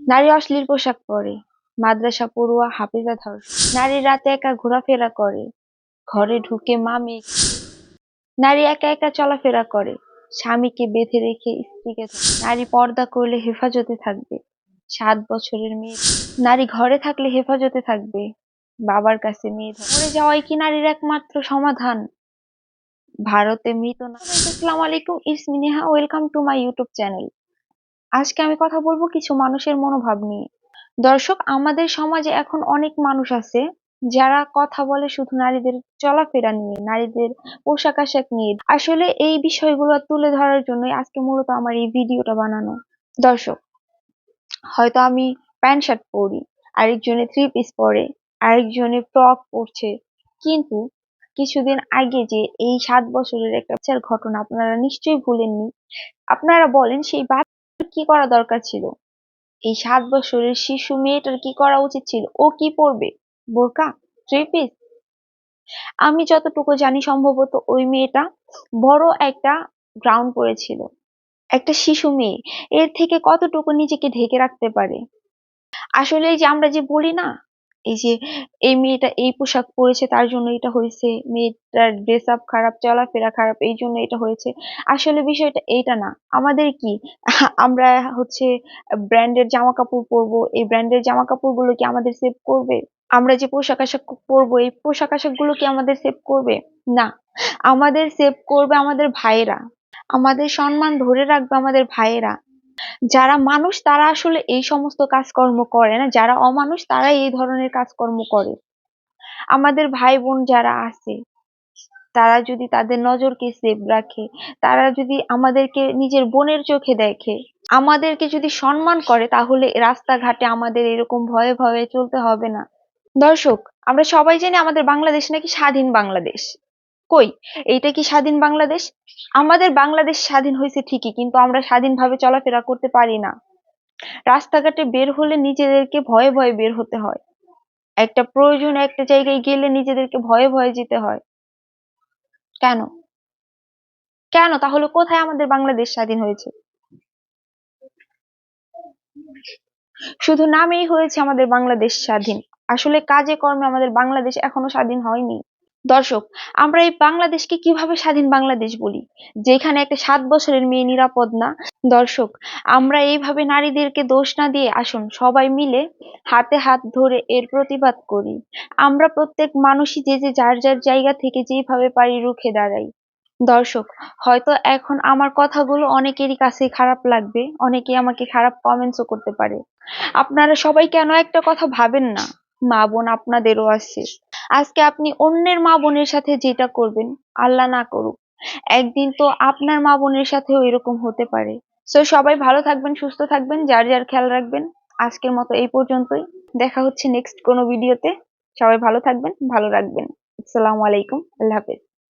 নারী অশ্লীল পোশাক পরে, মাদ্রাসা পড়ুয়া হাফেজা ধর্ষণ, নারী রাতে একা ঘোরাফেরা করে, ঘরে ঢুকে মা মেয়েকে, নারী একা একা চলাফেরা করে, স্বামীকে বেঁধে রেখে স্ত্রীকে নারী পর্দা করলে হেফাজতে থাকবে, 7 বছরের মেয়ে, নারী ঘরে থাকলে হেফাজতে থাকবে, বাবার কাছে মেয়ে মরে যাওয়াই কি নারীর একমাত্র সমাধান? ভারতে মৃত আসসালামু আলাইকুম, it's me Neha, welcome to my YouTube channel. আজকে আমি কথা বলবো কিছু মানুষের মনোভাব নিয়ে। দর্শক, আমাদের সমাজে এখন অনেক মানুষ আছে যারা কথা বলে শুধু নারীদের চলাফেরা নিয়ে, নারীদের পোশাক আশাক নিয়ে। আসলে এই বিষয়গুলো তুলে ধরার জন্যই আজকে মূলত আমার এই ভিডিওটা বানানো। দর্শক, হয়তো আমি প্যান্ট শার্ট পরি, আরেকজনে 3 পিস পরে, আরেকজনে ফ্রক পরছে, কিন্তু কিছুদিন আগে যে এই 7 বছরের একটা বাচ্চার ঘটনা আপনারা নিশ্চয়ই ভুলেননি। আপনারা বলেন সেই বাচ্চার কি করা দরকার ছিল? এই 7 বছরের শিশু মেয়েটার কি করা উচিত ছিল? ও কি পরবে? বোরকা? 3 পিস? আমি যতটুকু জানি সম্ভবত ওই মেয়েটা বড় একটা গ্রাউন্ড পরেছিল। একটা শিশু মেয়ে এর থেকে কতটুকু নিজেকে ঢেকে রাখতে পারে? আসলে এই যে আমরা যে বলি না, এই যে এই মেয়েটা এই পোশাক পরেছে তার জন্য এটা হয়েছে, মেয়েটার ড্রেস আপ খারাপ, চলাফেরা খারাপ, এই জন্য এটা হয়েছে। আসলে বিষয়টা এইটা না। আমাদের কি আমরা হচ্ছে ব্র্যান্ডের জামা কাপড় পরবো, এই ব্র্যান্ডের জামা কাপড় গুলো কি আমাদের সেভ করবে? আমরা যে পোশাক আশাক পরবো, এই পোশাক আশাক গুলো কি আমাদের সেভ করবে? না। আমাদের সেভ করবে আমাদের ভাইয়েরা, আমাদের সম্মান ধরে রাখবে আমাদের ভাইয়েরা। যারা মানুষ তারা আসলে এই সমস্ত কাজকর্ম করে না, যারা অমানুষ তারা এই ধরনের কাজকর্ম করে। আমাদের ভাই বোন যারা আছে তারা যদি তাদের নজরকে সেভ রাখে, তারা যদি আমাদেরকে নিজের বোনের চোখে দেখে, আমাদেরকে যদি সম্মান করে, তাহলে রাস্তাঘাটে আমাদের এরকম ভয়ে ভয়ে চলতে হবে না। দর্শক, আমরা সবাই জানি আমাদের বাংলাদেশ নাকি স্বাধীন বাংলাদেশ। কই, এইটা কি স্বাধীন বাংলাদেশ? আমাদের বাংলাদেশ স্বাধীন হয়েছে ঠিকই, কিন্তু আমরা স্বাধীনভাবে চলাফেরা করতে পারি না। রাস্তাঘাটে বের হলে নিজেদেরকে ভয়ে ভয়ে বের হতে হয়। একটা প্রয়োজনে একটা জায়গায় গেলে নিজেদেরকে ভয়ে ভয়ে যেতে হয়। কেন? কেন তাহলে কোথায় আমাদের বাংলাদেশ স্বাধীন হয়েছে? শুধু নামেই হয়েছে আমাদের বাংলাদেশ স্বাধীন, আসলে কাজে কর্মে আমাদের বাংলাদেশ এখনো স্বাধীন হয়নি। দর্শক, আমরা এই বাংলাদেশকে কিভাবে স্বাধীন বাংলাদেশ বলি, যেখানে একটা 7 বছরের মেয়ে নিরাপদ না? দর্শক, আমরা এইভাবে নারীদেরকে দোষ না দিয়ে আসুন সবাই মিলে হাতে হাত ধরে এর প্রতিবাদ করি। আমরা প্রত্যেক মানুষই যে যে যার যার জায়গা থেকে যেভাবে পারি রুখে দাঁড়াই। দর্শক, হয়তো এখন আমার কথাগুলো অনেকেরই কাছে খারাপ লাগবে, অনেকে আমাকে খারাপ কমেন্টসও করতে পারে। আপনারা সবাই কেন একটা কথা ভাবেন না, মা বোন আপনাদেরও আছে। আজকে আপনি অন্যের মা বোনের সাথে যেটা করবেন, আল্লাহ না করুক, একদিন তো আপনার মা বোনের সাথেও এরকম হতে পারে। সো সবাই ভালো থাকবেন, সুস্থ থাকবেন, যার যার খেয়াল রাখবেন। আজকের মতো এই পর্যন্তই। দেখা হচ্ছে নেক্সট কোনো ভিডিওতে। সবাই ভালো থাকবেন, ভালো রাখবেন। আসসালামু আলাইকুম, আল্লাহ হাফেজ।